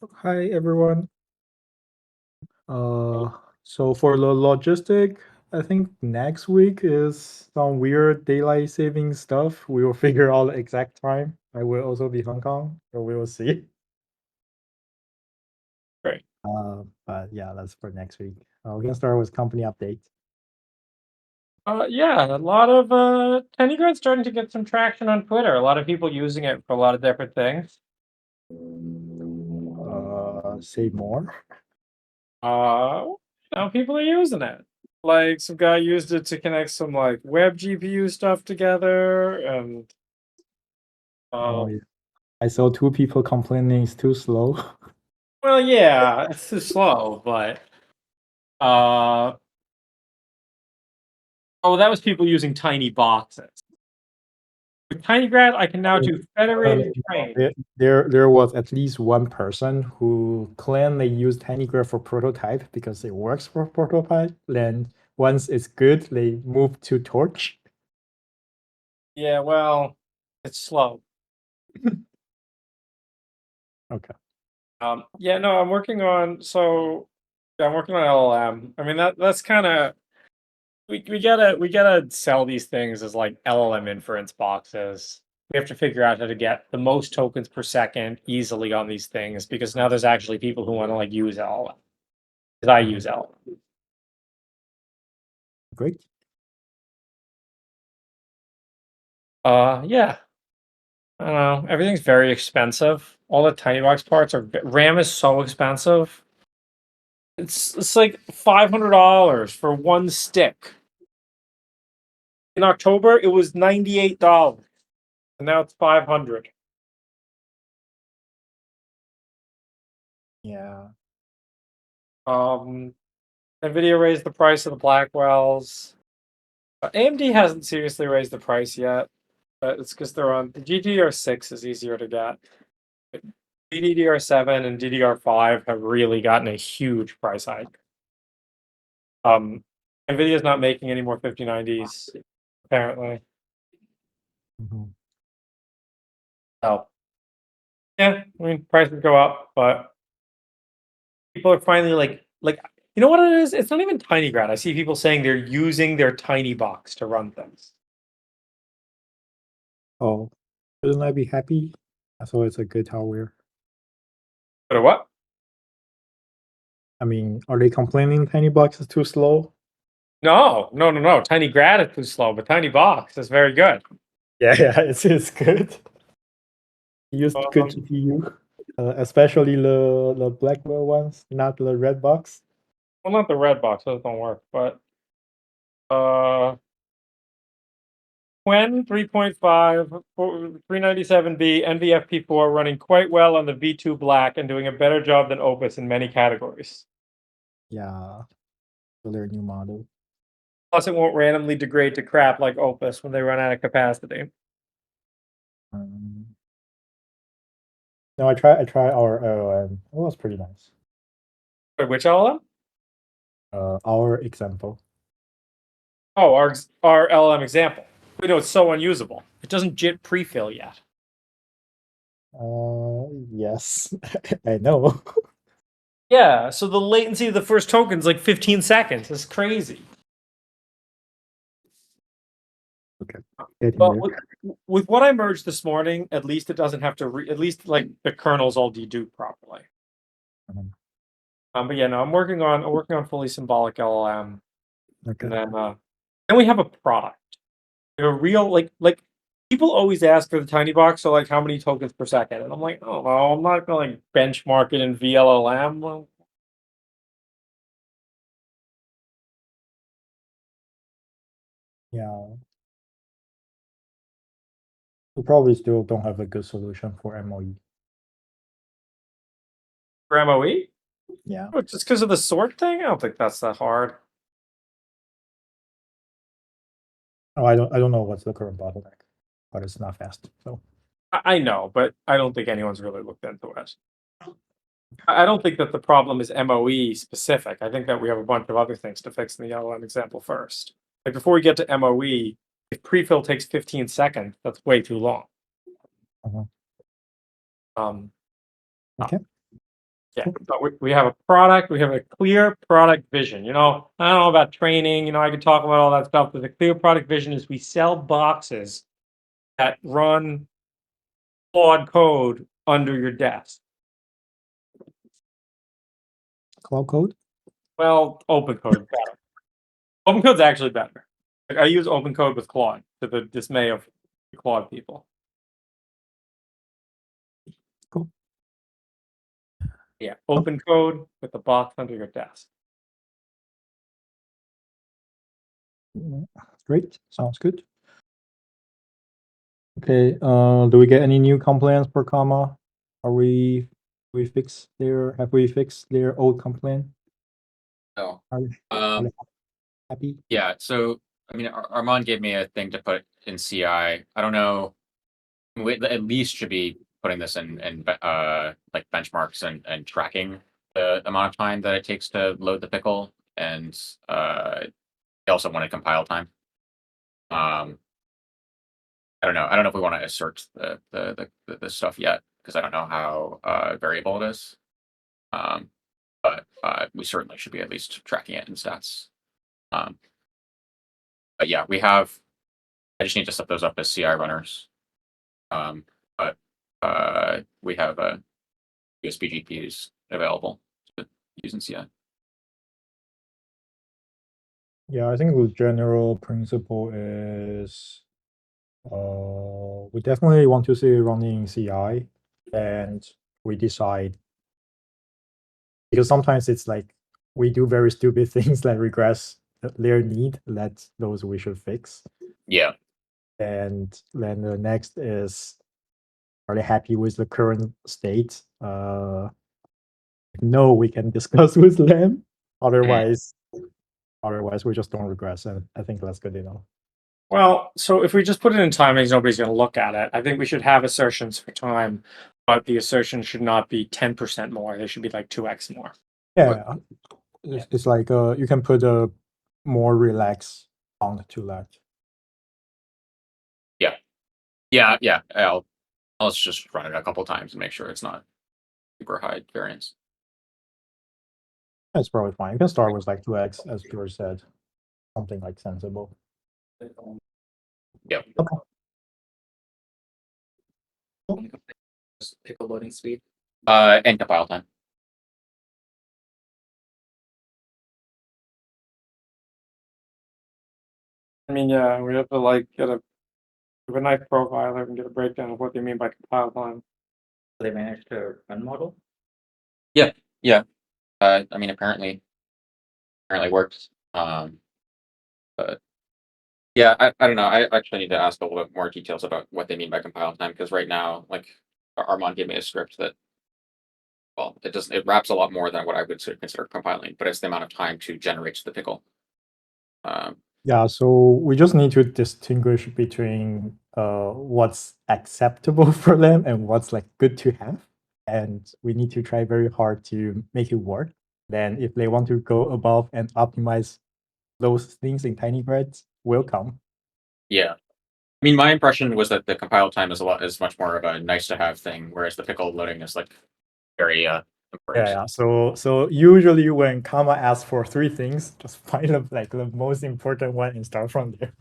Hi everyone. So for the logistic, I think next week is some weird daylight saving stuff. We will figure out the exact time. I will also be Hong Kong, so we will see. Great. But yeah, that's for next week. We can start with company updates. Yeah, a lot of Tinygrad starting to get some traction on Twitter. A lot of people using it for a lot of different things. Say more. Uh, Now people are using it. Like some guy used it to connect some like web GPU stuff together, and Oh um, yeah. I saw two people complaining it's too slow. well, yeah, it's too slow, but uh, oh, that was people using tiny boxes. With Tinygrad, I can now do federated No, train. there was at least one person who claimed they use Tinygraph for prototype because it works for prototype. Then once it's good, they move to Torch. Yeah, well, it's slow. Okay. Yeah, no, I'm working on LLM. I mean that's kind of we gotta sell these things as like LLM inference boxes. We have to figure out how to get the most tokens per second easily on these things because now there's actually people who want to like use LLM. Because I use LLM. Great. Yeah. I don't know. Everything's very expensive. All the tiny box parts are RAM is so expensive. It's like $500 for one stick. In October, it was $98, and now it's 500. Yeah. Um, Nvidia raised the price of the Blackwells. AMD hasn't seriously raised the price yet, but it's because they're on the GDDR6 is easier to get. DDR7 and DDR5 have really gotten a huge price hike. Um, Nvidia's not making any more 5090s, apparently. Mhm. So, yeah, I mean, prices go up, but people are finally like you know what it is? It's not even tiny grad. I see people saying they're using their tiny box to run things. Oh, shouldn't I be happy? I thought it's a good hardware. But what? I mean, are they complaining Tiny Box is too slow? No, no, no, no. Tiny grad is too slow, but tiny box is very good. Yeah, yeah, it's good. Used good Um, GPU, especially the Blackwell ones, not the red box. well, not the red box; those don't work. But uh, Quen 3.5, 397B, NVFP4 running quite well on the V2 Black and doing a better job than Opus in many categories. Yeah, for their new model. Plus, it won't randomly degrade to crap like Opus when they run out of capacity. Um, no, I try our LLM. It was pretty nice. Wait, which LLM? Our example. Oh, our LLM example. We know it's so unusable. It doesn't JIT prefill yet. Yes, I know. Yeah, so the latency of the first token is like 15 seconds. It's crazy. Okay, getting But there. with what I merged this morning, at least it doesn't have to. At least like the kernel's all deduped properly. Mhm. But yeah, no, I'm working on fully symbolic LLM, Okay. and then we have a product. A real like people always ask for the tiny box, so like how many tokens per second, and I'm like, oh no, I'm not gonna like benchmark it in VLLM. Well, Yeah, we probably still don't have a good solution for MOE. for MOE, Yeah. oh, just because of the sort thing, I don't think that's that hard. Oh, I don't know what's the current bottleneck, but it's not fast. So I know, but I don't think anyone's really looked into it. I don't think that the problem is MOE specific. I think that we have a bunch of other things to fix in the LLM example first. Like before we get to MOE, if prefill takes 15 seconds, that's way too long. Mhm. Um, Okay. Yeah, but we have a product, we have a clear product vision. I don't know about training, I could talk about all that stuff, but the clear product vision is we sell boxes that run flawed code under your desk. Cloud code? Well, open code better. Open code's actually better. Like, I use open code with Claude to the dismay of the Claude people. Cool. Yeah, open code with the box under your desk. Great. Sounds good. Okay. Do we get any new complaints per comma? Have we fixed their old complaint? Oh, Are they happy? yeah. So, I mean, Armand gave me a thing to put in CI. I don't know. We at least should be putting this in like benchmarks and tracking the amount of time that it takes to load the pickle, and he also wanted compile time. I don't know. I don't know if we want to assert the stuff yet because I don't know how variable it is. But we certainly should be at least tracking it in stats. But yeah, we have. I just need to set those up as CI runners. But we have USB GPUs available to use in CI. Yeah, I think the general principle is we definitely want to see it running CI, and we decide because sometimes it's like we do very stupid things like regress their need, that those we should fix. Yeah. And then the next is, are they happy with the current state? No, we can discuss with them. Otherwise, we just don't regress, and I think that's good enough. Well, so if we just put it in timings, nobody's going to look at it. I think we should have assertions for time, but the assertion should not be 10% more. They should be like 2x more. Yeah, it's like you can put a more relaxed bound to that. Yeah. I'll just run it a couple times and make sure it's not super high variance. That's probably fine. You can start with like 2x, as George said, something like sensible. Yep. Okay. Pickle loading speed. And compile time. I mean, yeah, we have to like get a nice profile and get a breakdown of what they mean by compile time. They managed to run model. Yeah. I mean, apparently works. But yeah, I don't know. I actually need to ask a little bit more details about what they mean by compile time, because right now, like Armand gave me a script that, well, it wraps a lot more than what I would consider compiling, but it's the amount of time to generate the pickle. Yeah, so we just need to distinguish between what's acceptable for them and what's like good to have, and we need to try very hard to make it work. Then, if they want to go above and optimize those things in tiny breads, welcome. Yeah. I mean, my impression was that the compile time is much more of a nice to have thing, whereas the pickle loading is like very important. Yeah. So usually when comma asks for 3 things, just find the most important one and start from there.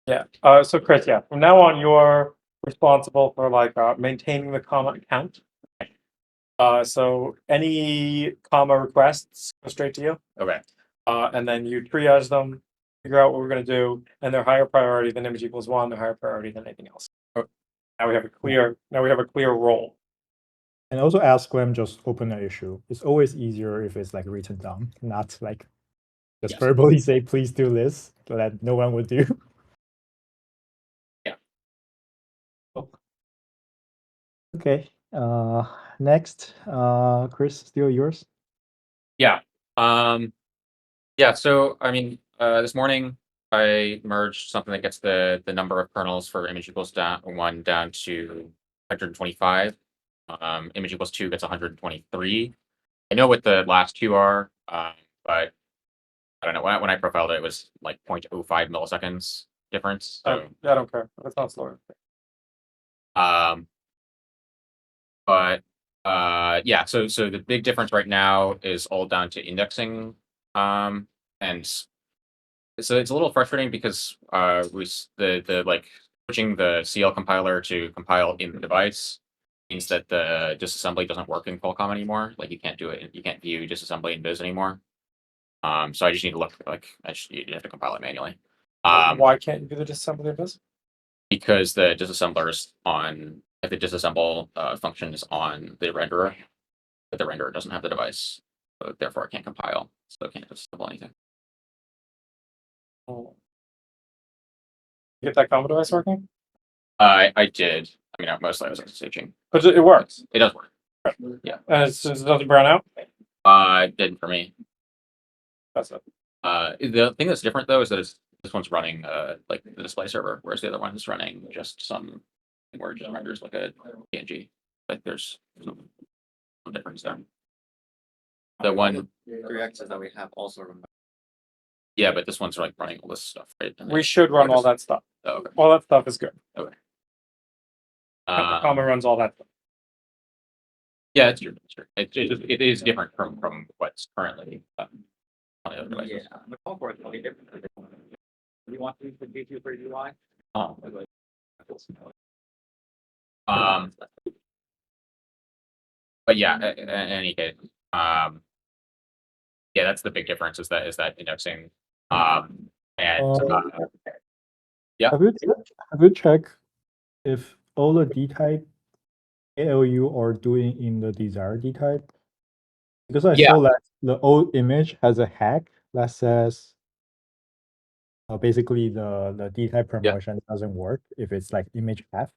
Yeah. So Chris, yeah, from now on, you're responsible for like maintaining the comma count. So any comma requests go straight to you. Okay. And then you triage them, figure out what we're going to do, and they're higher priority than image equals 1. They're higher priority than anything else. Now we have a clear role. And also ask them, just open an issue. It's always easier if it's like written down, not like just verbally say, please do this, that no one would do. Yeah. Okay. Next, Chris, still yours. Yeah. So I mean, this morning I merged something that gets the number of kernels for image equals 1 down to 125. Image equals 2 gets 123. I know what the last two are, but I don't know. When I profiled it, it was like 0.05 milliseconds difference. So I don't care. That's not slower. but Yeah. So the big difference right now is all down to indexing. And so it's a little frustrating because the like switching the CL compiler to compile in the device means that the disassembly doesn't work in Qualcomm anymore. Like you can't do it. You can't view disassembly in Viz anymore. So I just need to look like you have to compile it manually. Why can't you do the disassembly of this? Because the disassembler is on, like the disassemble function is on the renderer, but the renderer doesn't have the device, so therefore it can't compile, so it can't disassemble anything. Get that combo device working? I did. I mean, mostly I was staging. But it works. It does work. And it doesn't brown out? It didn't for me. That's it. The thing that's different though is that this one's running like the display server, whereas the other one is running just some where it just renders like a PNG. Like there's some difference there. The one, reactors that we have also run. yeah, but this one's like running all this stuff, right? And We should run all that stuff. Oh, okay. All that stuff is good. Um, Comma runs all that stuff. yeah, it's true. It's true. It is different from what's currently on the other Yeah, devices. the software is totally different. You want to use the GPU for UI? Um, Um, but yeah, in any case, yeah, that's the big difference is that indexing, and yeah. Have you checked if all the D type ALU are doing in the desired D type? Because I Yeah. saw that the old image has a hack that says basically the D type promotion doesn't work if it's like image half.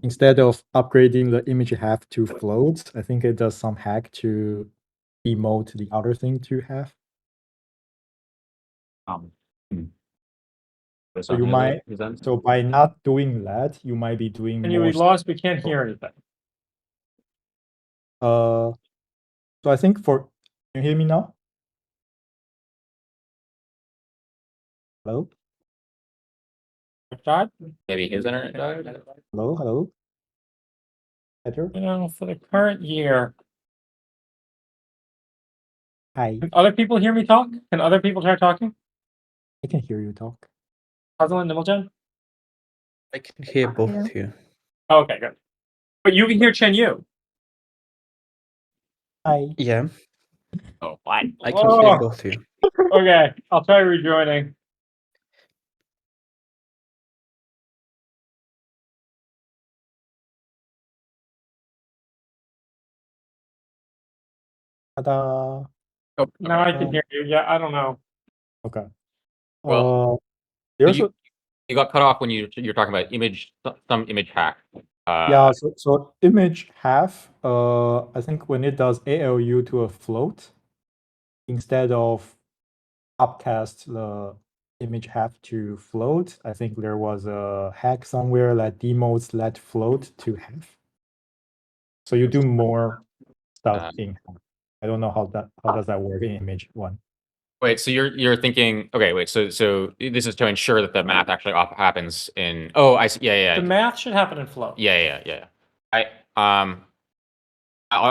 Instead of upgrading the image half to floats, I think it does some hack to demote the other thing to half. So you might, so by not doing that, you might be doing And we more. lost, we can't hear anything. So I think can you hear me now? Hello? Died? Maybe his internet died. Hello? Hello? Better? You know, for the current year. Hi, Can other people hear me talk? Can other people try talking? I can hear you talk. Puzzle and Nimmelgen? I can hear both of you. Okay, good. But you can hear Chen Yu. Hi. Yeah, Oh, what? I can hear Oh. both of you. Okay, I'll try rejoining. Ta-da. Oh, Now I can hear you. Yeah, I don't know. Okay. Well, there's you got cut off when you're talking about some image hack. yeah, so image half, I think when it does ALU to a float, instead of upcast the image half to float, I think there was a hack somewhere that demotes that float to half. So you do more stuff in half. I don't know how does that work in image one. Wait, so you're thinking? Okay, wait. So this is to ensure that the math actually happens in. Oh, I see. Yeah. The math should happen in flow. Yeah. I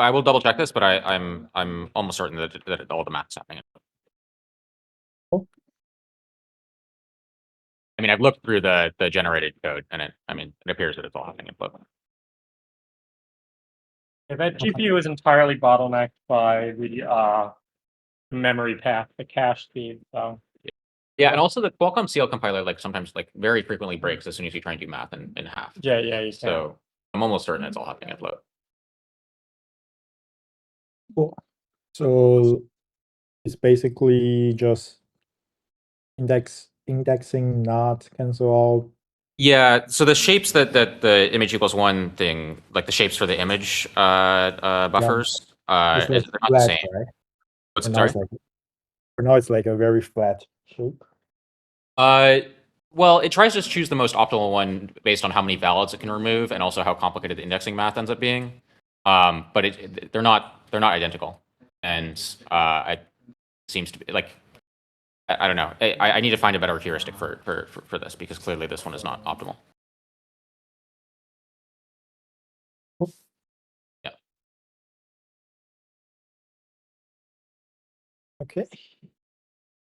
will double check this, but I'm almost certain that all the math's happening. Oh. I mean, I've looked through the generated code, and it appears that it's all happening in flow. Yeah, that GPU is entirely bottlenecked by the memory path, the cache speed. So Yeah, and also the Qualcomm CL compiler sometimes very frequently breaks as soon as you try and do math in half. yeah, you can. So I'm almost certain it's all happening in float. Cool. So it's basically just indexing, not cancel out. Yeah, so the shapes that the image equals one thing, like the shapes for the image buffers, It's like they're not the flat, same. right? What's For it, now, sorry? for now, it's like a very flat shape. Well, it tries to choose the most optimal one based on how many valids it can remove and also how complicated the indexing math ends up being. But they're not identical, and it seems to be like I don't know. I need to find a better heuristic for this because clearly this one is not optimal. Yeah. Okay.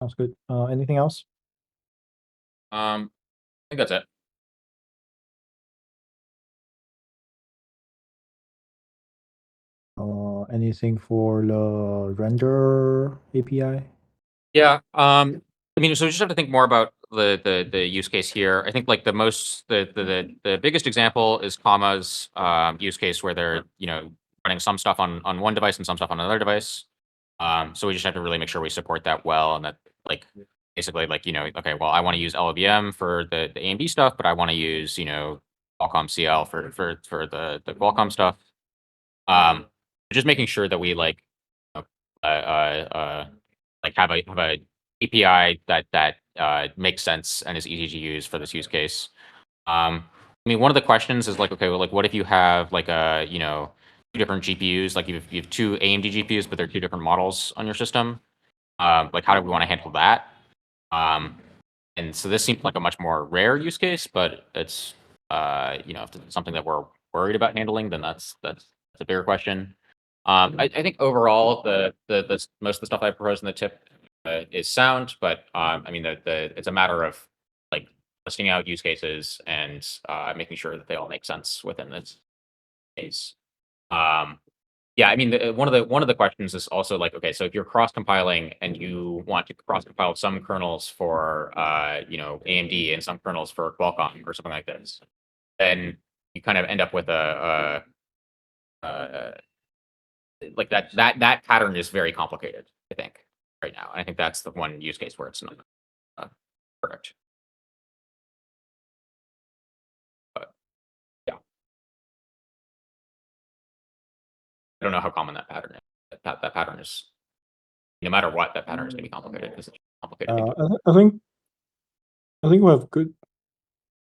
Sounds good. Anything else? I think that's it. Anything for the render API? Yeah. I mean, so we just have to think more about the use case here. I think like the biggest example is comma's use case where they're running some stuff on one device and some stuff on another device. So we just have to really make sure we support that well, and that like basically like okay, well I want to use LLVM for the AMD stuff, but I want to use Qualcomm CL for the Qualcomm stuff. Just making sure that we like uh, like have a API that makes sense and is easy to use for this use case. I mean, one of the questions is like, okay, well, like, what if you have like two different GPUs, like you have two AMD GPUs, but they're two different models on your system? Like, how do we want to handle that? And so this seems like a much more rare use case, but it's if it's something that we're worried about handling, then that's a bigger question. I think overall the most of the stuff I proposed in the tip is sound, but I mean it's a matter of like listing out use cases and making sure that they all make sense within this case. Yeah, I mean one of the questions is also like, okay, so if you're cross compiling and you want to cross compile some kernels for AMD and some kernels for Qualcomm or something like this, then you kind of end up with a like that pattern is very complicated, I think, right now. And I think that's the one use case where it's not perfect. But yeah, I don't know how common that pattern is. That pattern is, no matter what, that pattern is going to be complicated because it's a complicated thing. I think we have good.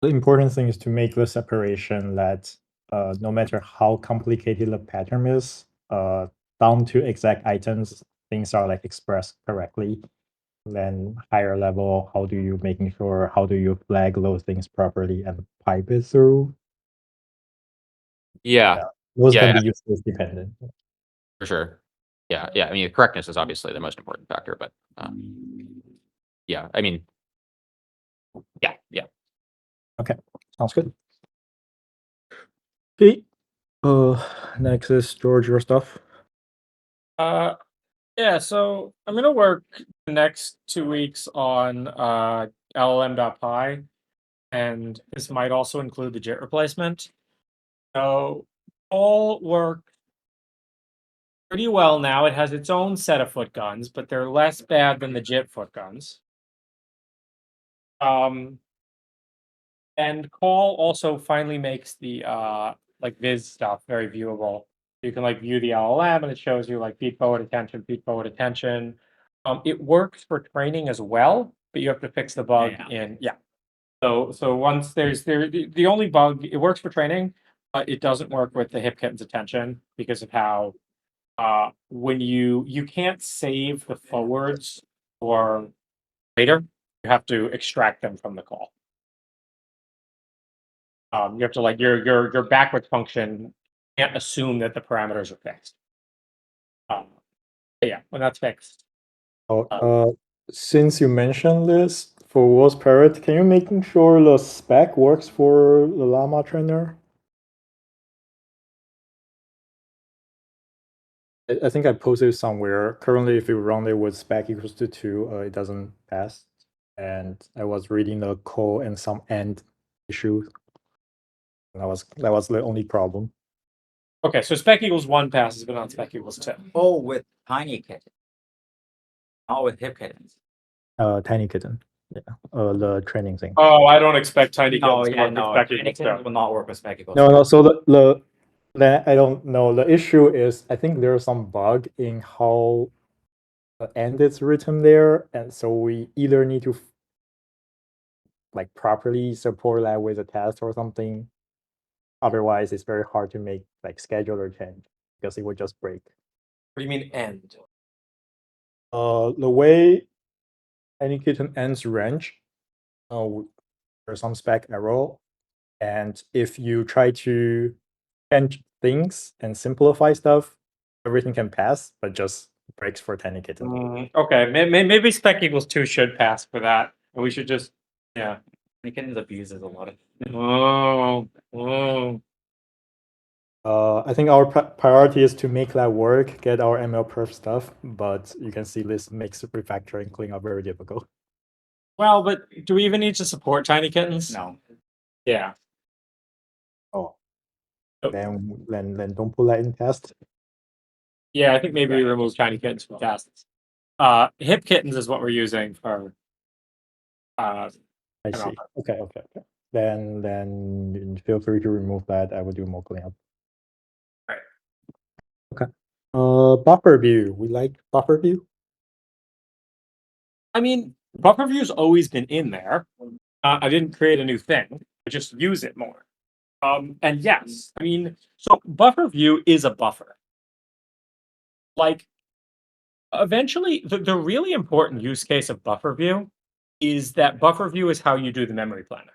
The important thing is to make the separation that no matter how complicated the pattern is, down to exact items, things are like expressed correctly. Then higher level, how do you flag those things properly and pipe it through? Yeah, Those can yeah, be use case dependent. for sure. Yeah, yeah. I mean, correctness is obviously the most important factor, but yeah, I mean, yeah. Okay, sounds good. Okay. Next is George, your stuff. Yeah, so I'm gonna work the next 2 weeks on LLM.py, and this might also include the JIT replacement. So all work pretty well now. It has its own set of foot guns, but they're less bad than the JIT foot guns. And Call also finally makes the like Viz stuff very viewable. You can like view the LLM and it shows you like feed forward attention, feed forward attention. It works for training as well, but you have to fix the bug in So once the only bug, it works for training, but it doesn't work with the hip kitten's attention because of how when you can't save the forwards for later, you have to extract them from the call. You have to like your backwards function can't assume that the parameters are fixed. But yeah, when that's fixed. Since you mentioned this, for Wolf's Parrot, can you making sure the spec works for the Llama trainer? I think I posted somewhere. Currently, if you run it with spec equals to 2, it doesn't pass. And I was reading the code and some end issues. That was the only problem. Okay, so spec equals 1 passes, but not spec equals 2. Oh, with tiny kitten. Not with hip kittens. Tiny Kitten. Yeah. The training thing. Oh, I don't expect tiny No, kittens to yeah, work with no. spec Tiny equals 2. kittens will not work with spec equals. No, so the I don't know. The issue is I think there's some bug in how the end is written there, and so we either need to like properly support that with a test or something. Otherwise, it's very hard to make like scheduler change because it would just break. What do you mean end? The way any kitten ends range, there's some spec error, and if you try to change things and simplify stuff, everything can pass, but just breaks for Tinykitten. Okay, maybe spec equals 2 should pass for that. And we should just, yeah. Tinykittens abuses a lot of. Oh. I think our priority is to make that work, get our ML perf stuff, but you can see this makes refactoring cleanup very difficult. Well, but do we even need to support tiny kittens? No. Yeah. Oh, Oh. then don't put that in test. Yeah, I think maybe we remove tiny kittens from tests. Hip kittens is what we're using for. I see. Okay. Then feel free to remove that. I will do more cleanup. Right. Okay. Buffer view. We like buffer view. I mean, buffer view's always been in there. I didn't create a new thing. I just use it more. And yes, I mean, so buffer view is a buffer. Like, eventually, the really important use case of buffer view is that buffer view is how you do the memory planner.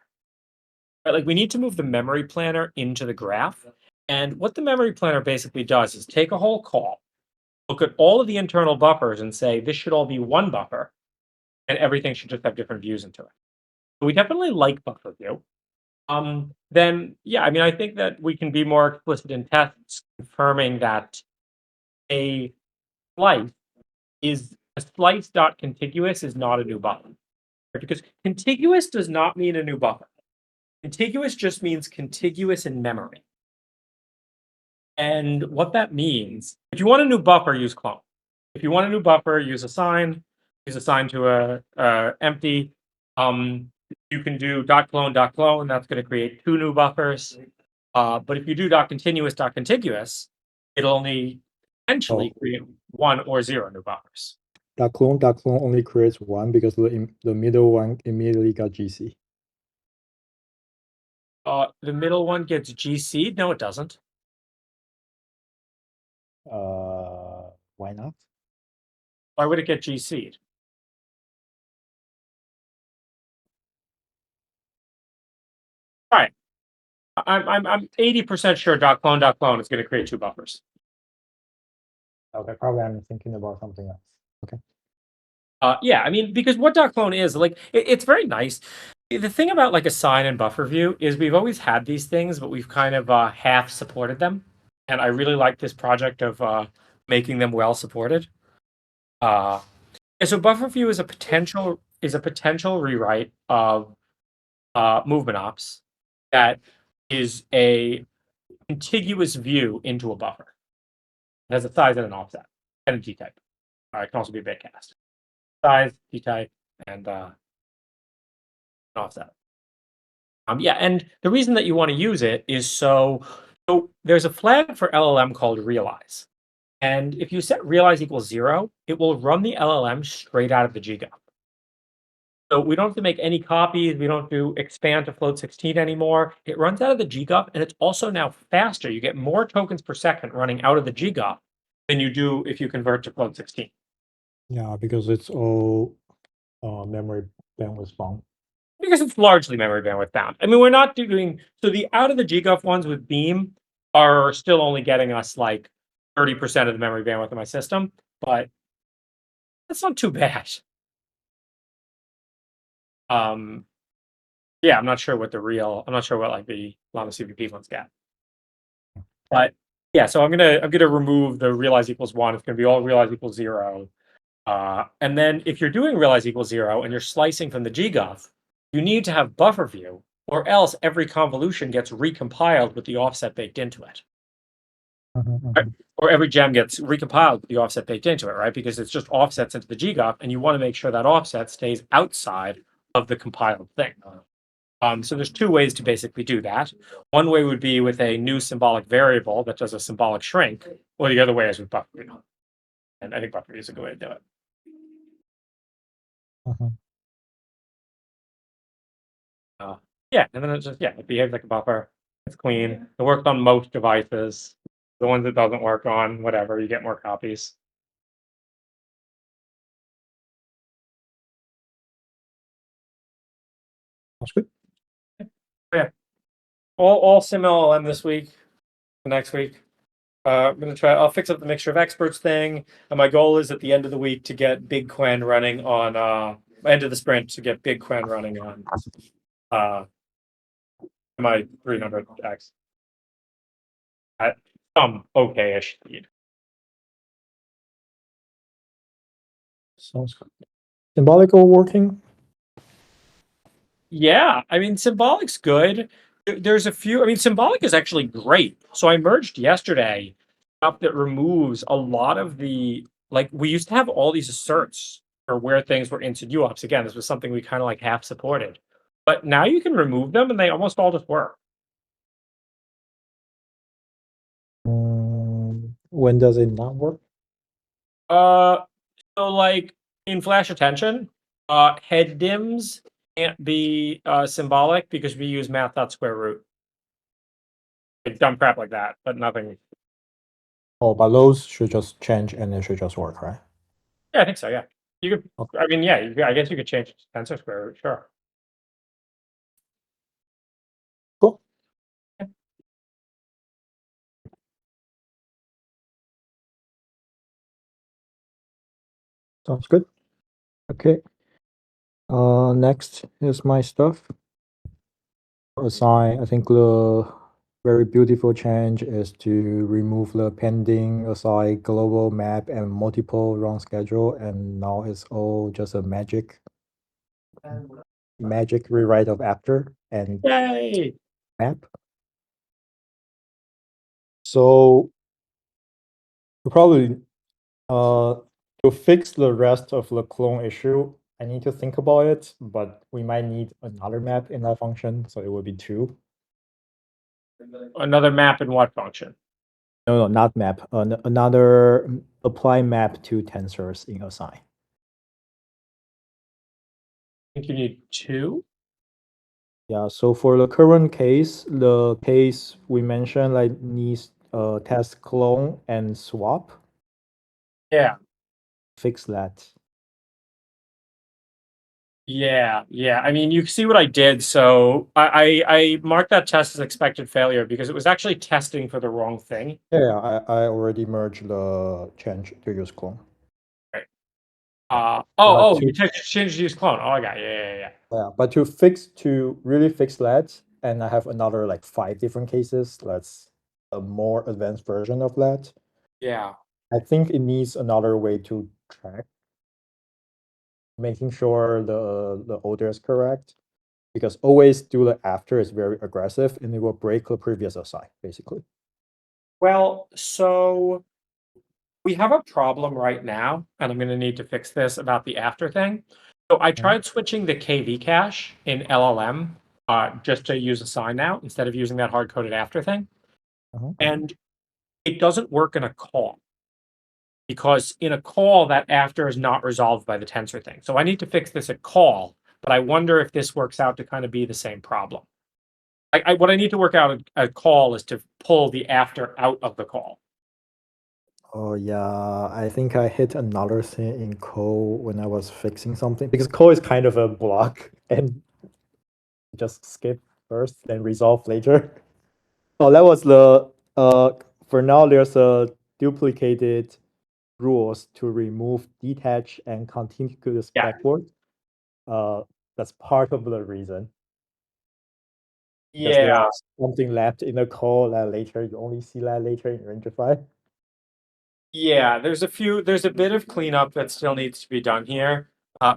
Right? Like, we need to move the memory planner into the graph. And what the memory planner basically does is take a whole call, look at all of the internal buffers and say, this should all be one buffer, and everything should just have different views into it. So we definitely like buffer view. Then, yeah, I mean, I think that we can be more explicit in tests confirming that a slice is a slice dot contiguous is not a new buffer. Because contiguous does not mean a new buffer. Contiguous just means contiguous in memory. And what that means, if you want a new buffer, use clone. If you want a new buffer, use assign to a empty. You can do .clone. That's going to create 2 new buffers. But if you do .contiguous, it'll only potentially create 1 or 0 new buffers. Clone only creates 1 because the middle one immediately got GC. The middle one gets GC'd? No, it doesn't. Why not? Why would it get GC'd? All right. I'm 80% sure .clone is going to create 2 buffers. Okay, probably I'm thinking about something else. Okay. Yeah, I mean, because what .clone is, like, it's very nice. The thing about like assign and buffer view is we've always had these things, but we've kind of half supported them. And I really like this project of making them well supported. And so buffer view is a potential rewrite of movement ops that is a contiguous view into a buffer. It has a size and an offset and a G type. It can also be a bit cast. Size, G type, and an offset. Yeah, and the reason that you want to use it is so there's a flag for LLM called realize. And if you set realize equals 0, it will run the LLM straight out of the GGUP. So we don't have to make any copies. We don't have to expand to float 16 anymore. It runs out of the GGUP, and it's also now faster. You get more tokens per second running out of the GGUP than you do if you convert to float 16. Yeah, because it's all memory bandwidth bound. Because it's largely memory bandwidth bound. I mean, we're not doing so the out of the GGUF ones with Beam are still only getting us like 30% of the memory bandwidth of my system, but that's not too bad. Yeah, I'm not sure what like the Llama CVP ones get. But yeah, so I'm gonna remove the realize equals 1. It's gonna be all realize equals 0. And then if you're doing realize equals 0 and you're slicing from the GGUF, you need to have buffer view, or else every convolution gets recompiled with the offset baked into it. Right? Or every gem gets recompiled with the offset baked into it, right? Because it's just offsets into the GGUF, and you want to make sure that offset stays outside of the compiled thing. So there's 2 ways to basically do that. One way would be with a new symbolic variable that does a symbolic shrink, or the other way is with buffer view. And I think buffer view is a good way to do it. Yeah, and then it behaves like a buffer. It's clean. It works on most devices. The ones it doesn't work on, whatever, you get more copies. That's good. Yeah. All sim LLM this week, next week. I'm gonna try. I'll fix up the mixture of experts thing, and my goal is at the end of the week to get Big Quen running on. End of the sprint to get Big Quen running on. My 300X at some okay-ish speed. Sounds good. Symbolical working? Yeah, I mean, Symbolic's good. There's a few. I mean, Symbolic is actually great. So I merged yesterday stuff that removes a lot of the like. We used to have all these asserts for where things were into UOPS. Again, this was something we kind of like half supported, but now you can remove them and they almost all just work. When does it not work? Uh, so like in Flash Attention, head dims can't be symbolic because we use math.square root. Like dumb crap like that, but nothing. Oh, but those should just change and it should just work, right? Yeah, I think so. Yeah, you could. Okay. I mean, yeah, I guess you could change it to tensor square root. Sure. Cool. Sounds good. Okay. Next is my stuff. Assign, I think the very beautiful change is to remove the pending assign global map and multiple run schedule, and now it's all just a magic rewrite of after and Yay! map. So probably to fix the rest of the clone issue, I need to think about it, but we might need another map in that function, so it will be 2. Another map in what function? No, not map. Another apply map to tensors in assign. I think you need 2. Yeah, so for the current case, the case we mentioned like needs test clone and swap. Yeah. Fix that. Yeah. I mean, you see what I did. So I marked that test as expected failure because it was actually testing for the wrong thing. Yeah, I already merged the change to use clone. Right. to- You changed to use clone. Oh, I got yeah. Yeah, but to really fix that, and I have another like 5 different cases. That's a more advanced version of that. Yeah. I think it needs another way to track, making sure the order is correct, because always do the after is very aggressive and it will break the previous assign, basically. Well, so we have a problem right now, and I'm going to need to fix this about the after thing. So I tried switching the KV cache in LLM just to use assign now instead of using that hard coded after thing. And it doesn't work in a call because in a call, that after is not resolved by the tensor thing. So I need to fix this at call, but I wonder if this works out to kind of be the same problem. What I need to work out at call is to pull the after out of the call. Oh yeah, I think I hit another thing in code when I was fixing something, because code is kind of a block and just skip first, then resolve later. Oh, that was the for now there's a duplicated rules to remove detach and contiguous Yeah. backward. That's part of the reason. Because Yeah. there's something left in the code that later you only see that later in Rangify. Yeah, there's a bit of cleanup that still needs to be done here.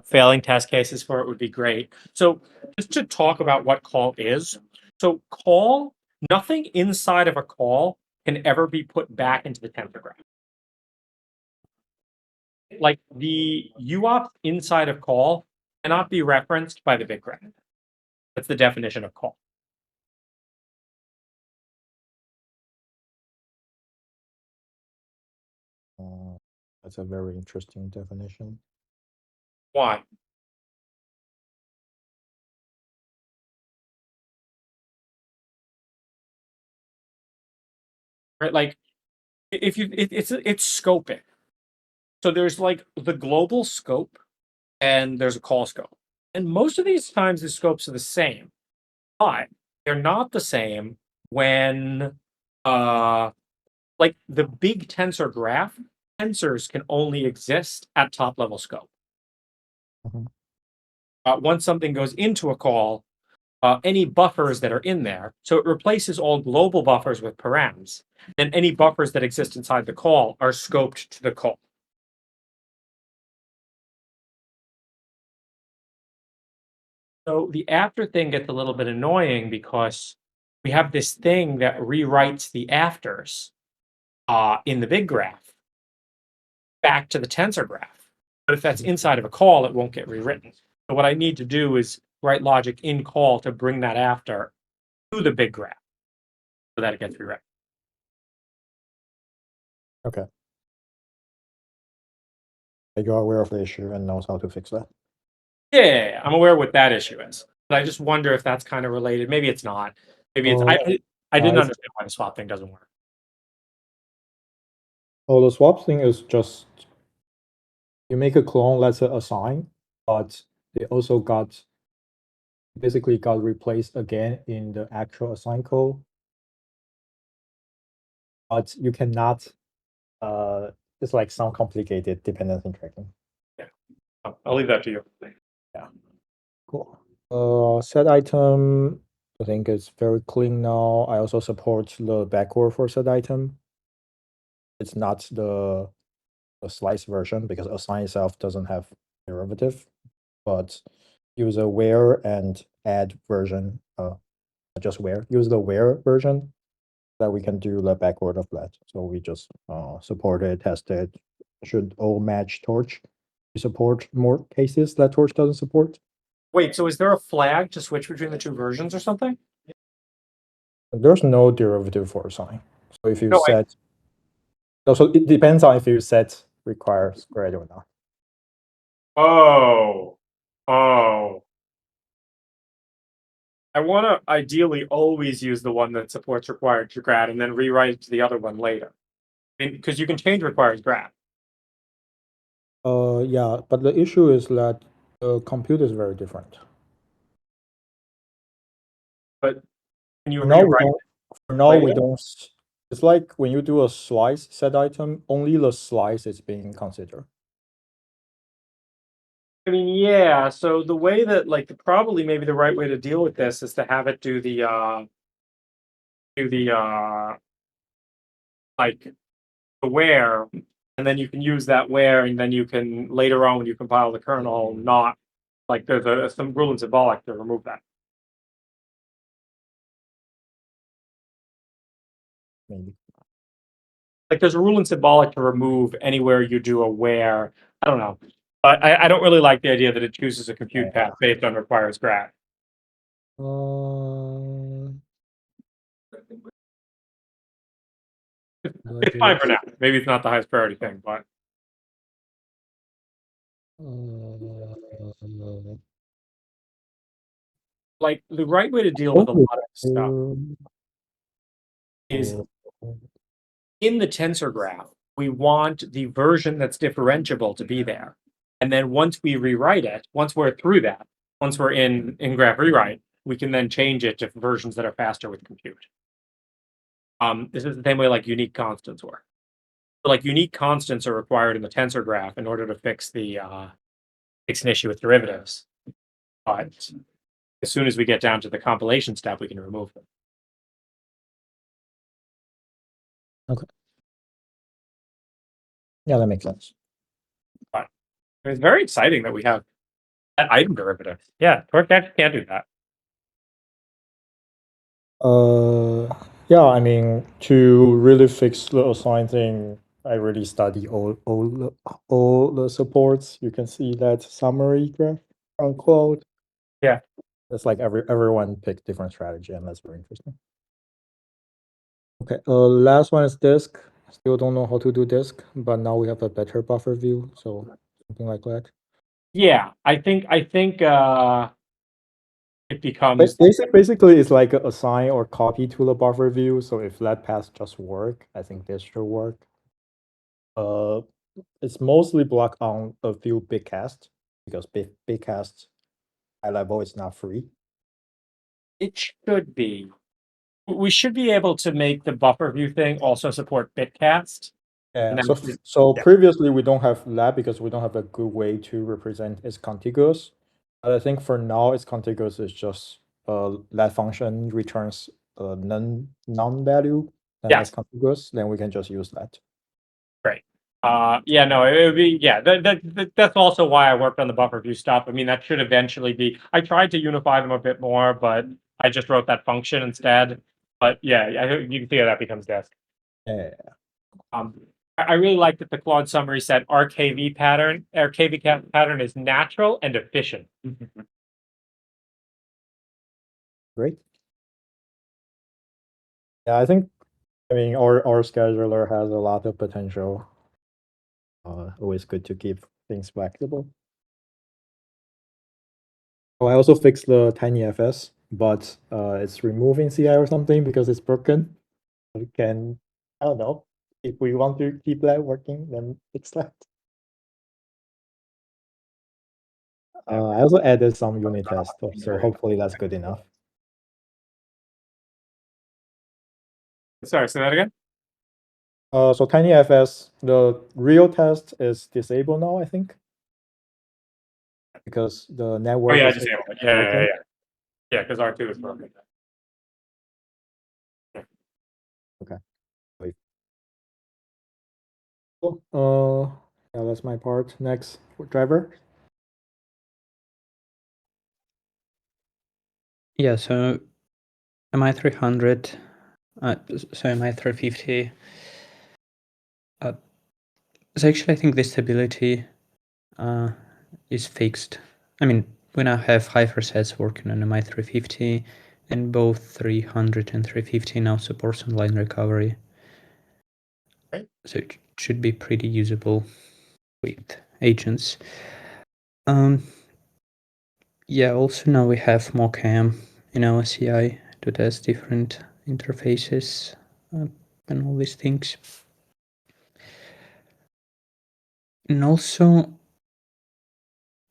Failing test cases for it would be great. So just to talk about what call is. So call, nothing inside of a call can ever be put back into the tensor graph. Like the UOP inside of call cannot be referenced by the big graph. That's the definition of call. That's a very interesting definition. Why? Right, like if you it's scoping. So there's like the global scope and there's a call scope. And most of these times the scopes are the same, but they're not the same when like the big tensor graph, tensors can only exist at top level scope. Mhm. Once something goes into a call, any buffers that are in there, so it replaces all global buffers with params, and any buffers that exist inside the call are scoped to the call. So the after thing gets a little bit annoying because we have this thing that rewrites the afters in the big graph back to the tensor graph. But if that's inside of a call, it won't get rewritten. So what I need to do is write logic in call to bring that after to the big graph so that it gets rewritten. Okay. You're aware of the issue and knows how to fix that. Yeah, I'm aware what that issue is, but I just wonder if that's kind of related. Maybe it's not. Maybe it's. I didn't it's- understand why the swap thing doesn't work. Oh, the swap thing is just you make a clone, let's say assign, but they also basically got replaced again in the actual assign code. But you cannot it's like some complicated dependency tracking. I'll leave that to you. Cool. Set item, I think it's very clean now. I also support the backward for set item. It's not the slice version because assign itself doesn't have derivative, but use a where and add version, just where, use the where version that we can do the backward of that. So we just support it, test it, should all match torch. We support more cases that torch doesn't support. Wait, so is there a flag to switch between the two versions or something? There's no derivative for assign. So if you No, set, so it depends on if you set requires grad or not. Oh. I want to ideally always use the one that supports required to grad and then rewrite it to the other one later. Because you can change requires grad. Yeah, but the issue is that the compute is very different. But can you For now, we rewrite don't. For now, we later? don't. It's like when you do a slice set item, only the slice is being considered. I mean, yeah. So the way that, like, probably maybe the right way to deal with this is to have it do the like the where, and then you can use that where, and then you can later on when you compile the kernel, not like there's some rule and symbolic to remove that. Maybe. Like there's a rule and symbolic to remove anywhere you do a where. I don't know. But I don't really like the idea that it chooses a compute Yeah. path based on requires grad. It's fine for now. Maybe it's not the highest priority thing, but like the right way to deal with a lot of stuff is in the tensor graph, we want the version that's differentiable to be there. And then once we rewrite it, once we're through that, once we're in graph rewrite, we can then change it to versions that are faster with compute. This is the same way like unique constants work. So like unique constants are required in the tensor graph in order to fix the fix an issue with derivatives. But as soon as we get down to the compilation step, we can remove them. Okay. Yeah, that makes sense. It's very exciting that we have that item derivative. Yeah, Torque actually can't do that. Yeah, I mean, to really fix the assign thing, I really study all the supports. You can see that summary graph on Cloud. Yeah. It's like everyone picked different strategy, and that's very interesting. Okay, last one is disk. Still don't know how to do disk, but now we have a better buffer view, so something like that. Yeah, I think it becomes Basically, it's like a assign or copy to the buffer view. So if that path just work, I think this should work. It's mostly blocked on a few big casts because big casts high level is not free. it should be. We should be able to make the buffer view thing also support bitcast. Yeah, And then so, we could- so yeah. previously we don't have that because we don't have a good way to represent its contiguous. But I think for now, its contiguous is just that function returns a non value and Yeah. that's contiguous. Then we can just use that. Great. Yeah, no, it would be, yeah, that's also why I worked on the buffer view stuff. I mean, that should eventually be, I tried to unify them a bit more, but I just wrote that function instead. But yeah, you can see how that becomes desk. Yeah. I really like that the Claude summary said RKV pattern is natural and efficient. Great. Yeah, I mean, our scheduler has a lot of potential. Always good to keep things flexible. Oh, I also fixed the TinyFS, but it's removing CI or something because it's broken. We can, I don't know, if we want to keep that working, then fix that. I also added some unit tests, so hopefully that's good enough. Sorry, say that again? So TinyFS, the real test is disabled now, I think. Because the network Oh yeah, I is disabled it. Yeah. Yeah, because R2 is broken. Okay. Wait. Cool. Yeah, that's my part. Next, driver. Yeah, so MI300, so MI350. So actually, I think the stability is fixed. I mean, we now have hypersets working on MI350, and both 300 and 350 now supports online recovery. Right. So it should be pretty usable with agents. Yeah, also now we have MockM in our CI to test different interfaces and all these things. And also,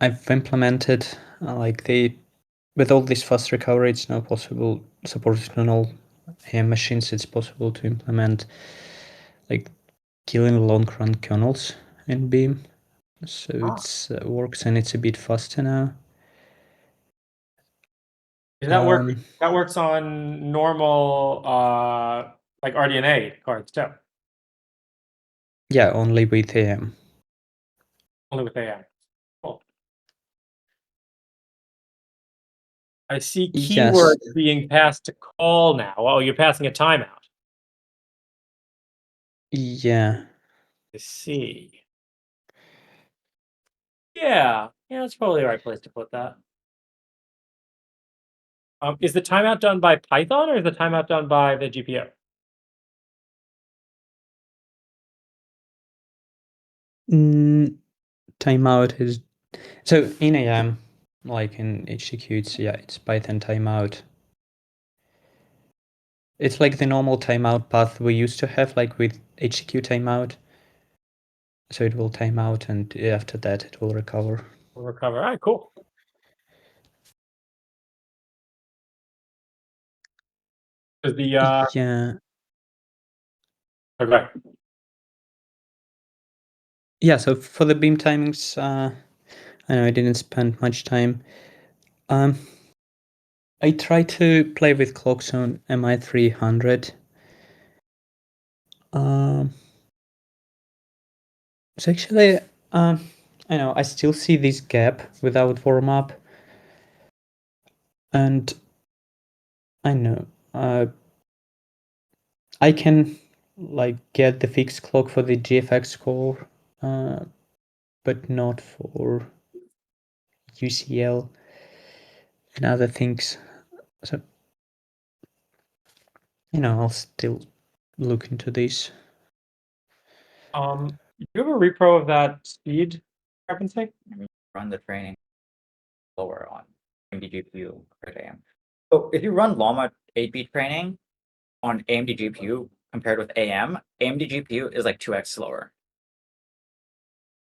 I've implemented with all this fast recovery, it's now possible, supported on all AM machines, it's possible to implement like killing long run kernels in Beam. So it's works and it's a bit faster now. That works on normal like RDNA cards too. Yeah, only with AM. Only with AM. Cool. I see keywords being passed to call now. Oh, you're passing a timeout. Yeah. I see. Yeah, that's probably the right place to put that. Is the timeout done by Python or is the timeout done by the GPU? Timeout is so in AM, like in HTQ, it's Python timeout. It's like the normal timeout path we used to have, like with HTQ timeout. So it will time out, and after that, it will recover. We'll recover. All right, cool. Is the Yeah. okay. Yeah. So for the beam timings, I know I didn't spend much time. I tried to play with clocks on MI300. So actually, I know I still see this gap without warm up, and I know I can like get the fixed clock for the GFX core, but not for UCL and other things. So I'll still look into this. Do you have a repro of that speed discrepancy? Run the training lower on AMD GPU compared to AM. So if you run Llama 8-bit training on AMD GPU compared with AM, AMD GPU is like 2x slower.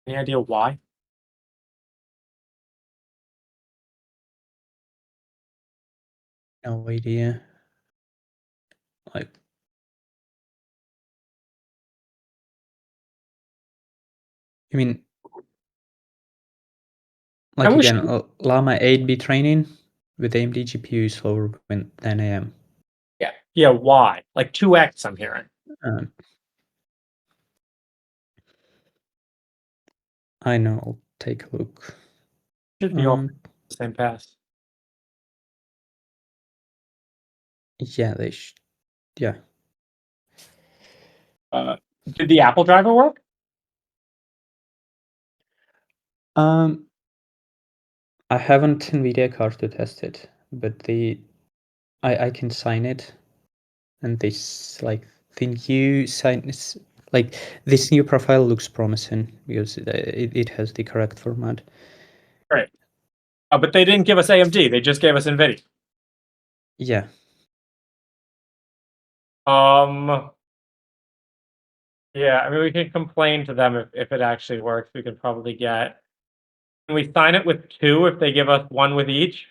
Any idea why? No idea. Like, I mean, like wish- again, Llama 8B training with AMD GPU is slower than AM. Yeah, why? Like 2x, I'm hearing. Um, I know. I'll take a look. Should be all Um, the same pass. yeah, they should. Yeah. Did the Apple driver work? I haven't NVIDIA card to test it, but I can sign it, and this like the new sign is like this new profile looks promising because it has the correct format. Great. But they didn't give us AMD. They just gave us NVIDIA. Yeah. Yeah, I mean, we can complain to them if it actually works. We could probably get. Can we sign it with 2 if they give us 1 with each?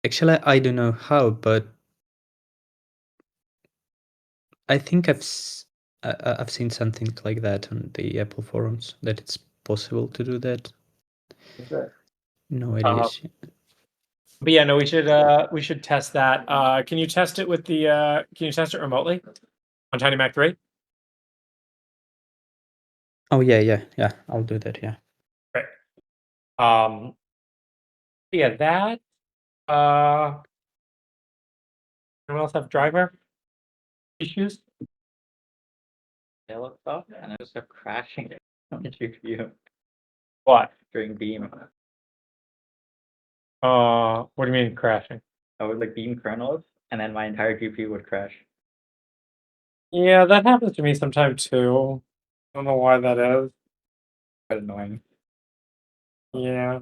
Actually, I don't know how, but I think I've seen something like that on the Apple forums that it's possible to do that. No ideas. But yeah, no, we should test that. Can you test it with the can you test it remotely on Tiny Mac 3? Oh yeah. I'll do that. Yeah. Right. Yeah, that anyone else have driver issues? They looked up and it was kept crashing on the GPU What? during Beam. What do you mean crashing? I would like Beam kernels, and then my entire GPU would crash. Yeah, that happens to me sometimes too. I don't know why that is. Quite annoying. Yeah.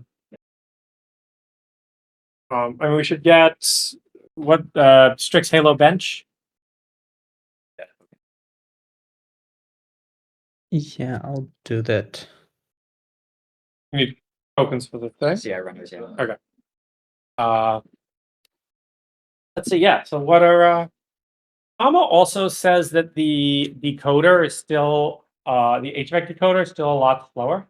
I mean, we should get what Strix Halo bench. Yeah, I'll do that. We need tokens for the thing. CI runners, yeah. Okay. Let's see. Yeah. So what are Amma also says that the decoder is still the HVAC decoder is still a lot slower.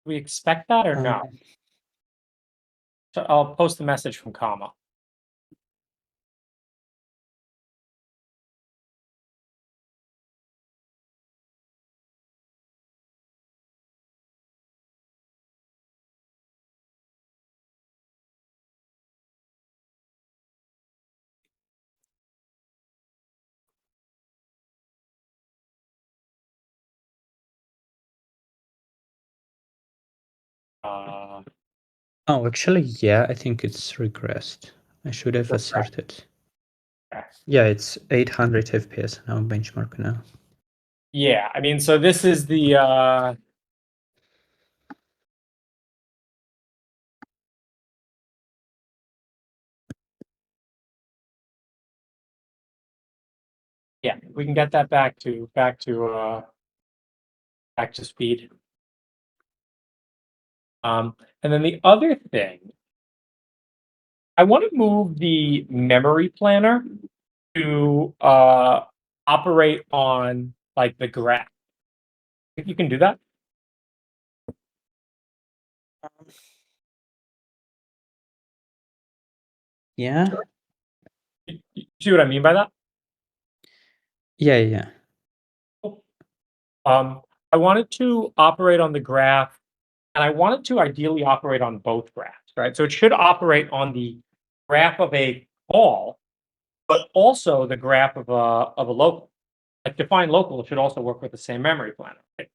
We expect that or no? So I'll post the message from Kama. Oh, actually, yeah, I think it's regressed. I should have What's that? asserted. Yeah, it's 800 FPS now, benchmark now. Yeah, I mean, so this is the yeah, we can get that back to speed. And then the other thing, I want to move the memory planner to operate on like the graph. Think you can do that? Yeah, You see what I mean by that? yeah. I wanted to operate on the graph, and I want it to ideally operate on both graphs, right? So it should operate on the graph of a call, but also the graph of a local. Like define local should also work with the same memory planner. Right?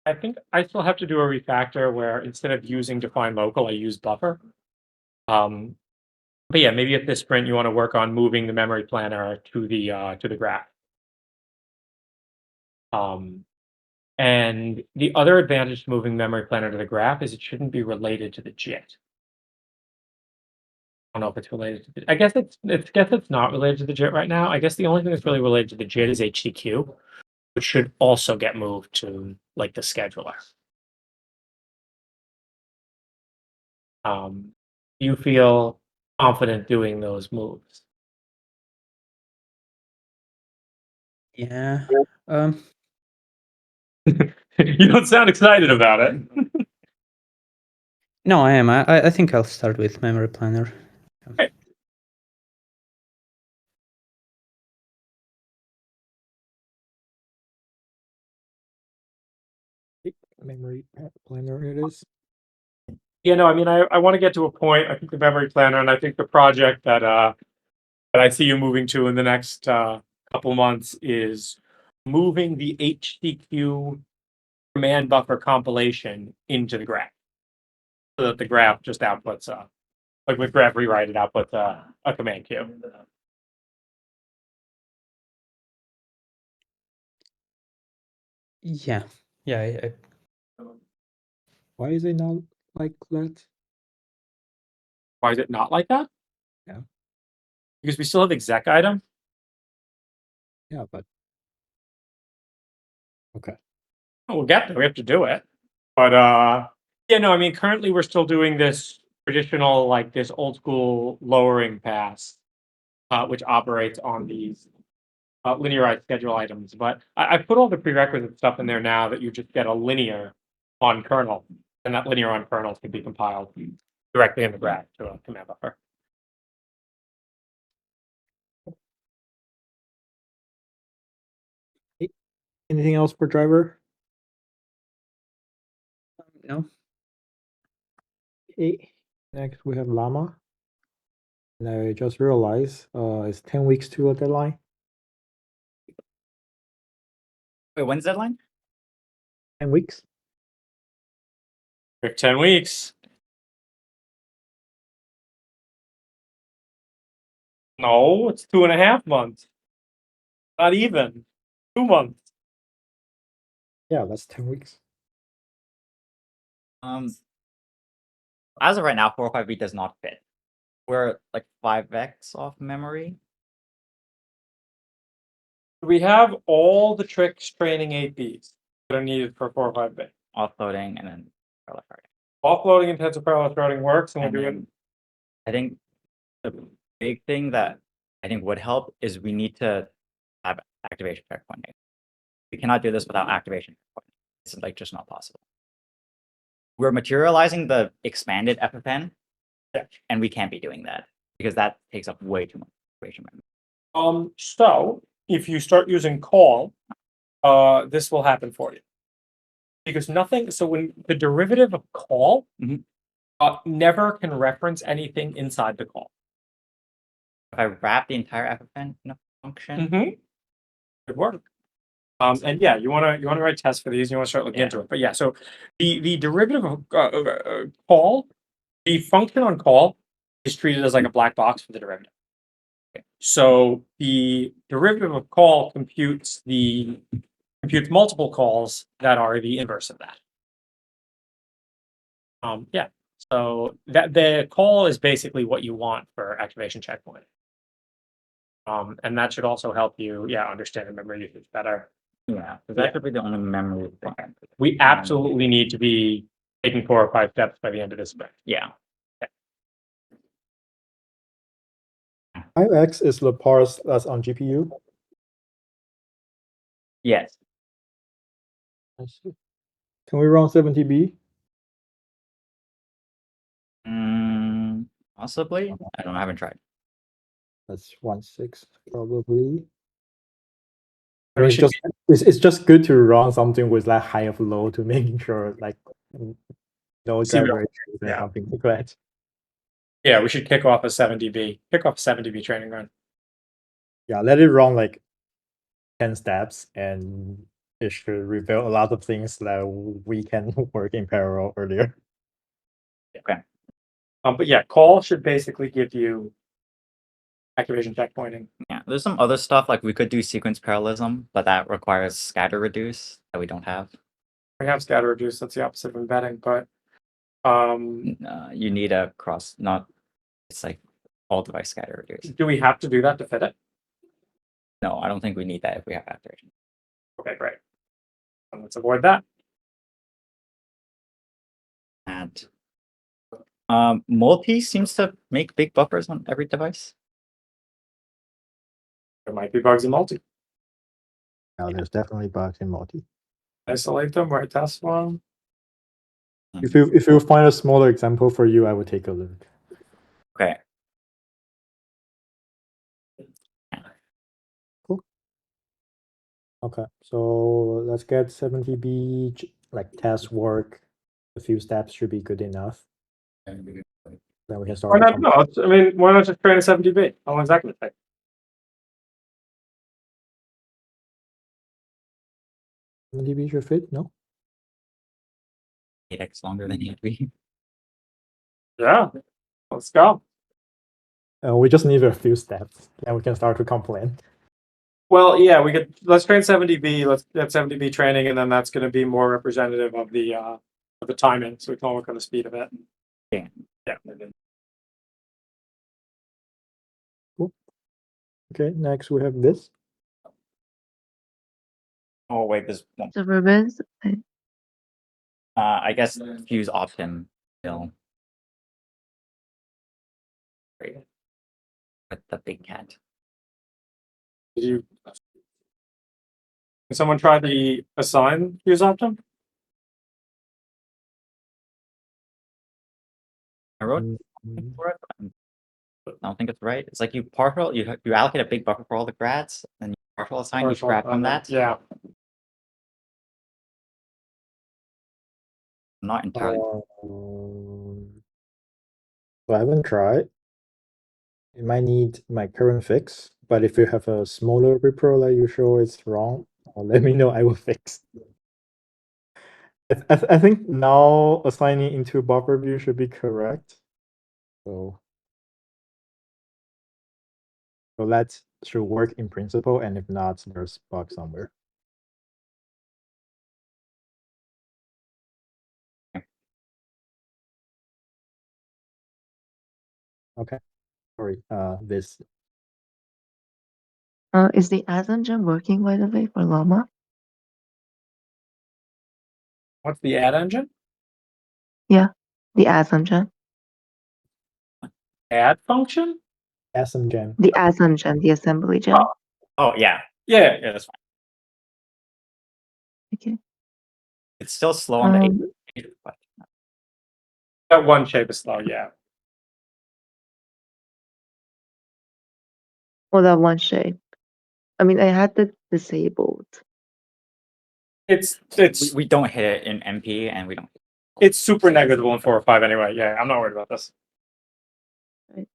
I think I still have to do a refactor where instead of using define local, I use buffer. But yeah, maybe at this sprint you want to work on moving the memory planner to the graph. And the other advantage to moving memory planner to the graph is it shouldn't be related to the JIT. I don't know if it's related to I guess it's not related to the JIT right now. I guess the only thing that's really related to the JIT is HCQ, which should also get moved to like the scheduler. Do you feel confident doing those moves? Yeah. You don't sound excited about it. No, I am. I think I'll start with memory planner. Memory planner it is. Yeah, no, I mean, I want to get to a point. I think the memory planner, and I think the project that that I see you moving to in the next couple months is moving the HTQ command buffer compilation into the graph, so that the graph just outputs like with graph rewrite, it outputs a command queue. Yeah. Yeah. Why is it not like that? Why is it not like that? Yeah. Because we still have exec item. Yeah, but okay. We'll get there. We have to do it. But yeah, no, I mean, currently we're still doing this traditional, like this old school lowering pass, which operates on these linearized schedule items. But I put all the prerequisite stuff in there now that you just get a linear on kernel, and that linear on kernel can be compiled directly in the graph to a command buffer. Anything else for driver? No. Okay. Next we have Llama. And I just realized it's 10 weeks to a deadline. Wait, when's the deadline? 10 weeks? We have 10 weeks. No, it's 2.5 months. Not even 2 months. Yeah, that's 10 weeks. As of right now, 405B does not fit. We're like 5x off memory. We have all the tricks training 8Bs that are needed for 405B. Offloading and then parallel threading. Offloading intensive parallel threading works, and we'll And do it. then I think the big thing that I think would help is we need to have activation checkpointing. We cannot do this without activation checkpointing. It's like just not possible. We're materializing the expanded FFN, and we can't be doing that because that takes up way too much activation memory. So if you start using call, this will happen for you. Because nothing, so when the derivative of call never can reference anything inside the call. If I wrap the entire FFN in a function, Good work. And yeah, you wanna write tests for these, and you wanna start looking into it. But yeah, so the derivative of call, the function on call is treated as like a black box for the derivative. So the derivative of call computes multiple calls that are the inverse of that. Yeah. So that the call is basically what you want for activation checkpoint. And that should also help you, understand the memory usage better. yeah, because that could be the only memory thing. We absolutely need to be taking 4 or 5 steps by the end of this sprint. Yeah. 5x is the parse that's on GPU. Yes. I see. Can we run 70B? Possibly. I don't know. I haven't tried. That's 1.6 probably. I We mean, should it's just good to run something with that high of load to making sure like no See, driver issues and yeah. something like that. Yeah, we should kick off a 7dB. Kick off a 7dB training run. Yeah, let it run like 10 steps and it should reveal a lot of things that we can work in parallel earlier. Okay. But yeah, call should basically give you activation checkpointing. Yeah. There's some other stuff like we could do sequence parallelism, but that requires scatter reduce that we don't have. We have scatter reduce, that's the opposite of embedding, but You need a cross, not. It's like all device scatter reduce. Do we have to do that to fit it? No, I don't think we need that if we have activation. Okay, great. Let's avoid that. And multi seems to make big buffers on every device. There might be bugs in multi. Now there's definitely bugs in multi. Isolate them, right? Test one. If you find a smaller example for you, I would take a look. Okay. Okay, so let's get 70B like test work. A few steps should be good enough. Then we can start. Why not? No, I mean, why not just train a 70B? How long is that going to take? 70B should fit, no? 8x longer than 8b. Yeah, let's go. We just need a few steps, then we can start to complain. Well, yeah, we could. Let's train 70B. Let's get 70B training, and then that's going to be more representative of the timing, so we can all work on the speed of it. Yeah. Yeah. Okay, next we have this. Oh wait, there's one. So ribbons. I guess fuse option still. With the big cat. Did you? Can someone try the assign fuse option? I wrote Mm, for it, but I don't think it's right. It's like you partial, you allocate a big buffer for all the grads, and you partial assign, you grab from that. Yeah. I'm not entirely. So I haven't tried. It might need my current fix, but if you have a smaller repro that you show it's wrong, let me know, I will fix. I think now assigning into buffer view should be correct. So that should work in principle, and if not, there's bug somewhere. Okay, sorry, this. Is the Asengem working by the way for Llama? What's the add engine? The Asengem. Add function? SMGen. The Asengem, the assembly gem. Oh yeah, Yeah. yeah, that's fine. Okay. It's still slow on the Um, 8, but That one shape is slow. Yeah. well, that one shape. I mean, I had that disabled. It's we don't hit it in MP, and we don't. it's super negligible in 4 or 5 anyway. Yeah, I'm not worried about this. Right.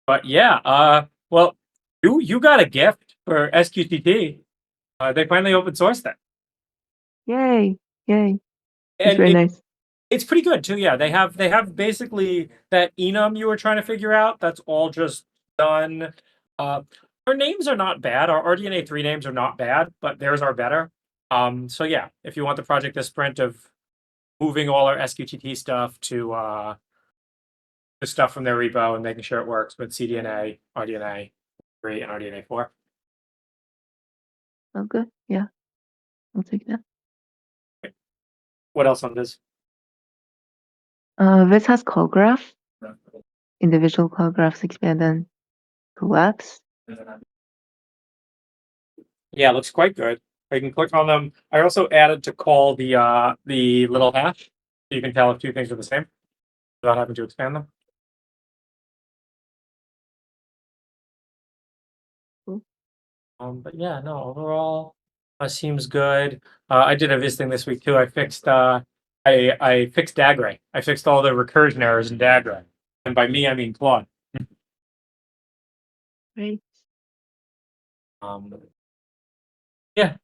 But yeah, well, you got a gift for SQTT. They finally open sourced that. Yay! Yay! It's And very nice. it's pretty good too. Yeah, they have basically that enum you were trying to figure out. That's all just done. Our names are not bad. Our RDNA 3 names are not bad, but theirs are better. So yeah, if you want the project this sprint of moving all our SQTT stuff to the stuff from their repo and making sure it works with CDNA, RDNA 3, and RDNA 4. Oh, good. Yeah, I'll take that. What else on this? This has call graph. Individual call graphs expand and collapse. Yeah, looks quite good. You can click on them. I also added to call the little hash. So you can tell if two things are the same without having to expand them. Cool. But yeah, no, overall, seems good. I did a Viz thing this week too. I fixed I fixed Dagray. I fixed all the recursion errors in Dagray. And by me I mean Claude. Great. Yeah.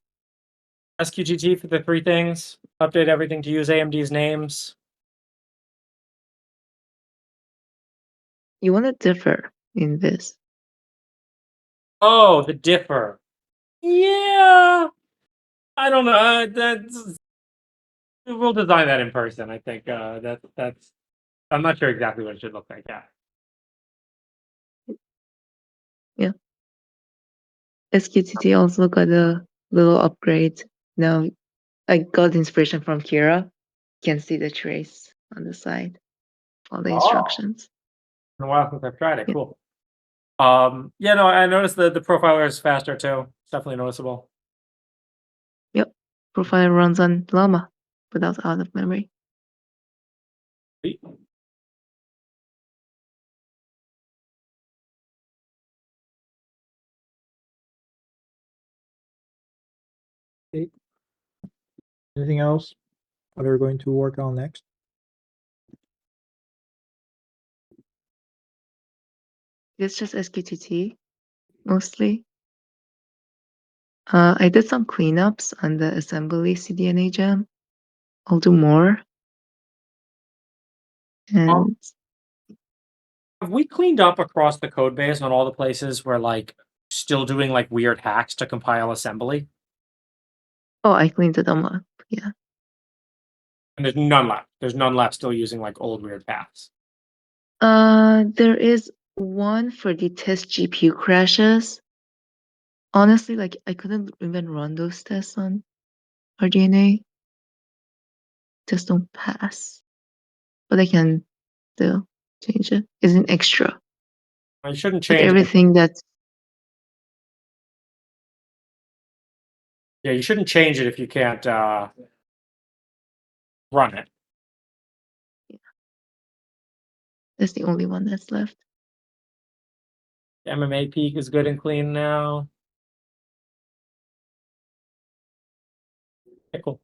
SQGT for the 3 things. Update everything to use AMD's names. You want to differ in this? Oh, the differ. Yeah. I don't know. That's we'll design that in person. I think that's. I'm not sure exactly what it should look like. Yeah. SQTT also got a little upgrade. Now I got inspiration from Kira. You can see the trace on the side, all the Oh. instructions. In a while since I've tried it. Yeah. Cool. Yeah, no, I noticed the profiler is faster too. It's definitely noticeable. Yep. Profile runs on Llama without out of memory. Sweet. Anything else? What are we going to work on next? It's just SQTT mostly. I did some cleanups on the assembly CDNA gem. I'll do more. And Have we cleaned up across the code base on all the places where like still doing like weird hacks to compile assembly? oh, I cleaned them up. Yeah. And there's none left. There's none left still using like old weird paths. There is one for the test GPU crashes. Honestly, like I couldn't even run those tests on RDNA. Just don't pass. But I can still change it. It's an extra. You shouldn't Like change it. everything that's Yeah, you shouldn't change it if you can't run it. that's the only one that's left. MMA peak is good and clean now. Okay, cool.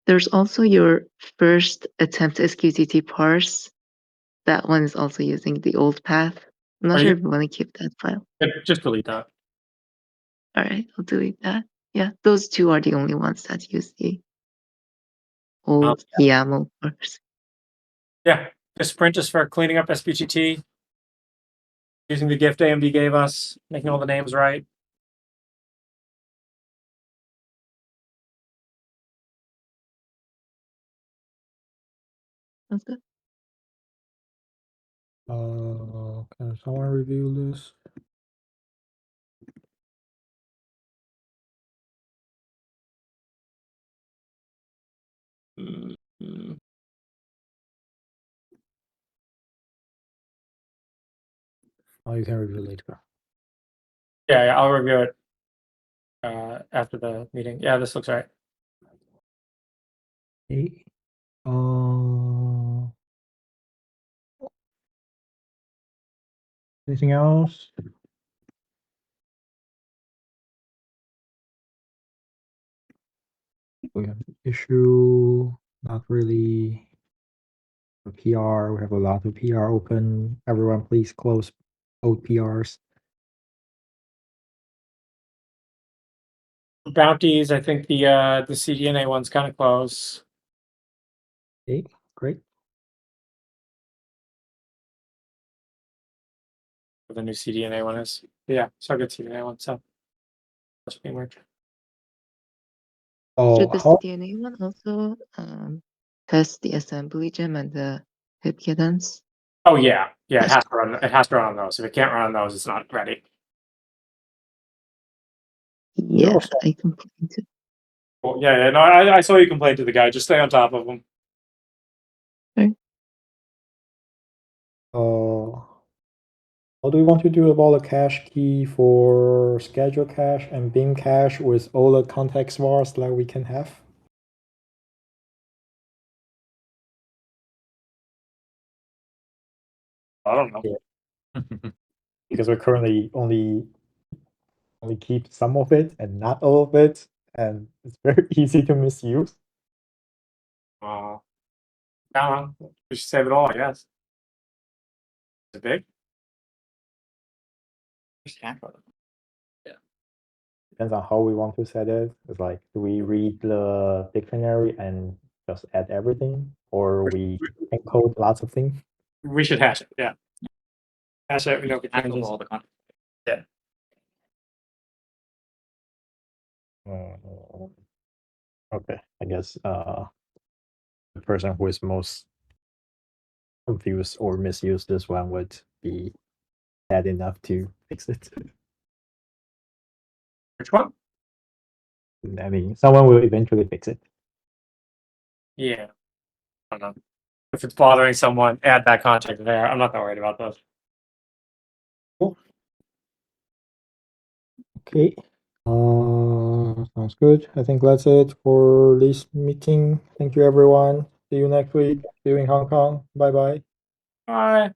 There's also your first attempt SQTT parse. That one is also using the old path. I'm not Are sure you- if you want to keep that file. Just delete that. All right, I'll delete that. Yeah, those two are the only ones that use the old YAML parse. Yeah, the sprint is for cleaning up SPGT, using the gift AMD gave us, making all the names right. Sounds good. Can someone review this? Mm. Oh, you can review later. Yeah, I'll review it after the meeting. Yeah, this looks right. Okay. Anything else? We have an issue, not really. A PR, we have a lot of PR open. Everyone, please close old PRs. Bounties, I think the CDNA one's kind of close. Okay, great. The new CDNA one is. Yeah, so good CDNA one. So that's being worked. Oh, Should the how CDNA one also test the assembly gem and the hip cadence? Oh yeah, yeah. It has to run. It has to run on those. If it can't run on those, it's not ready. Yeah, I complained to. Well, yeah. No, I saw you complain to the guy. Just stay on top of him. what do we want to do about the cache key for schedule cache and beam cache with all the context bars that we can have? I don't know. Because we currently only keep some of it and not all of it, and it's very easy to misuse. I don't know. We should save it all, I guess. Is it big? Depends on how we want to set it. It's like, do we read the dictionary and just add everything, or we encode lots of things? We should hash it. Yeah. Hash it. We know if it Handle changes. all the content. Okay, I guess the person who is most confused or misused this one would be bad enough to fix it. Which one? I mean, someone will eventually fix it. Yeah. I don't know. If it's bothering someone, add that contact there. I'm not that worried about this. Okay. Sounds good. I think that's it for this meeting. Thank you, everyone. See you next week. See you in Hong Kong. Bye bye. Bye.